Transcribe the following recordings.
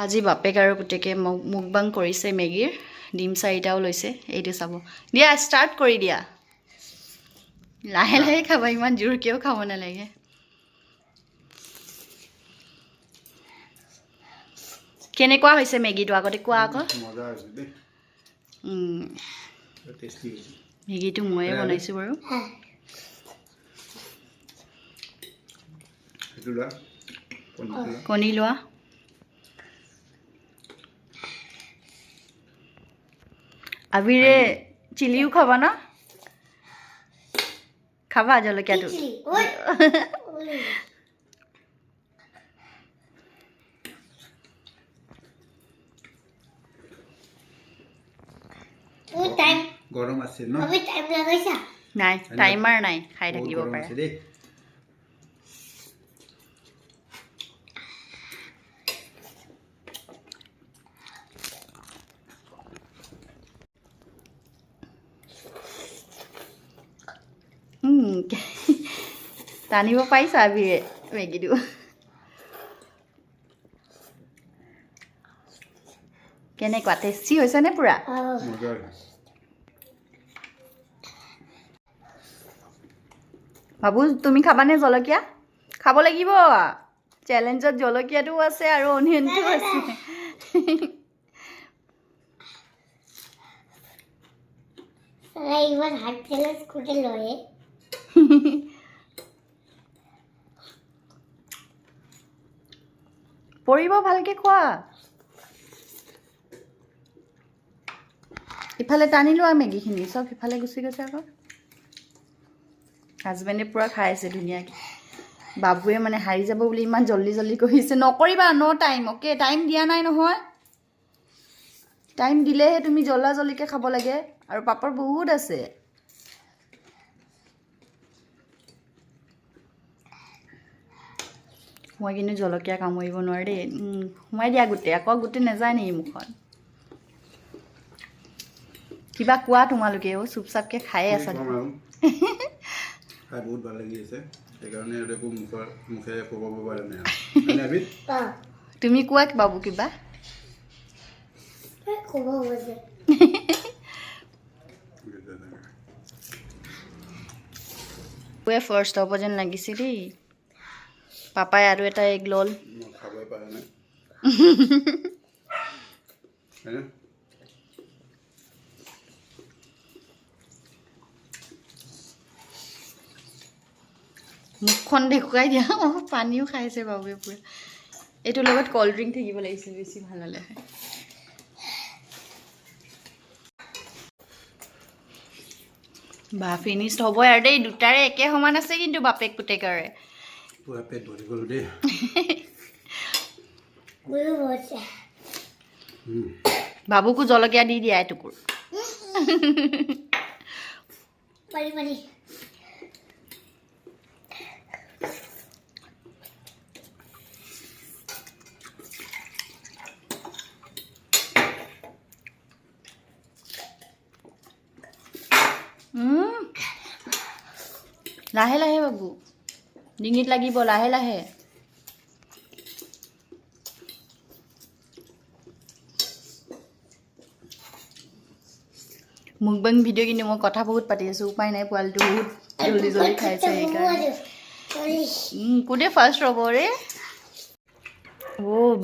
আজি বাপেক আৰু পুতেকে মুকবাং কৰিছে মেগীৰ ডিম 4টাও লৈছে এইটো চাব দিয়া ষ্টাৰ্ট কৰি দিয়া লাহে লাহে খাবা ইমান জোৰকেও খাব নালাগে কেনেকুৱা হৈছে মেগীটো আগতে কোৱা আকৌ মজা হৈছে দে টেষ্টি হৈছে মেগীটো ময়ে বনাইছো বাৰু সেইটো লোৱা কণী লোৱা আবিৰে চিলিও খাবা না খাবা জলকীয়াটো গৰম আছে ন নাই টাইমাৰ নাই খাই থাকিব পাৰে টানিব পাৰিছা আবিৰে মেগীটো কেনেকুৱা টেষ্টি হৈছে নে পুৰা বাবু তুমি খাবানে জলকীয়া খাব লাগিব চ্যালেঞ্জত জলকীয়াটো আছে আৰু অনিয়নটো আছে ইমান হাত চ্যালেঞ্জ কৰে লয়ে পৰিব ভালকে খোৱা ইফালে টানি লোৱা মেগীখিনি চব ইফালে গুচি গৈছে আকৌ হাজবেণ্ডে পুৰা খাই আছে ধুনীয়াকৈ বাবুৱে মানে হাৰি যাব বুলি ইমান জল্দি জল্দি কৰিছে নকৰিবা ন' টাইম অ'কে টাইম দিয়া নাই নহয় টাইম দিলেহে তুমি জল্দা জল্দিকৈ খাব লাগে আৰু পাপৰ বহুত আছে মই কিন্তু জলকীয়া কামুৰিব নোৱাৰো দেই সোমাই দিয়া গোটেই আকৌ গোটেই নাযায় নেকি মুখত কিবা কোৱা তোমালোকেও চুপচাপকৈ খায়ে আছা খাই বহুত ভাল লাগি আছে সেইকাৰণে একো মুখে ক'ব পৰা নাই তুমি কোৱা বাবু কিবা ফাৰ্ষ্ট হ'ব যেন লাগিছে দেই পাপাই আৰু এটা এগ ল'ল খাবই পৰা নাই মুখখন দেখুৱাই দিয়া পানীও খাইছে বাবুৱে পুৰা এইটোৰ লগত কল্ড ড্ৰিংক থাকিব লাগিছিল বেছি ভাল হ'লে বা ফিনিছ হ'বই আৰু দেই দুটাৰে একে সমান আছে কিন্তু বাপেক পুতেকৰে পুৰা পেট ভৰি গ'ল দেই বাবুকো জলকীয়া দি দিয়া এটুকুৰ লাহে লাহে বাবু ডিঙিত লাগিব লাহে লাহে মুকবাং ভিডিঅ' কিন্তু মই কথা বহুত পাতি আছোঁ উপায় নাই পোৱালিটো বহুত জল্দি জল্দি খাইছে সেইকাৰণে কোনে ফাৰ্ষ্ট হ'ব ৰে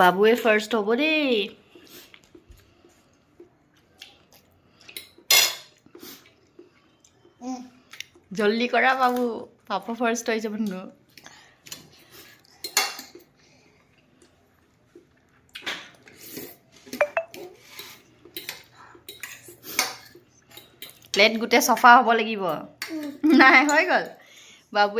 বাবুৱে ফাৰ্ষ্ট হ'ব দেই জল্দি কৰা বাবু পাপা ফাৰ্ষ্ট হৈছে বন্ধু প্লেট গোটেই চফা হ'ব লাগিব নাই হৈ গ'ল বাবু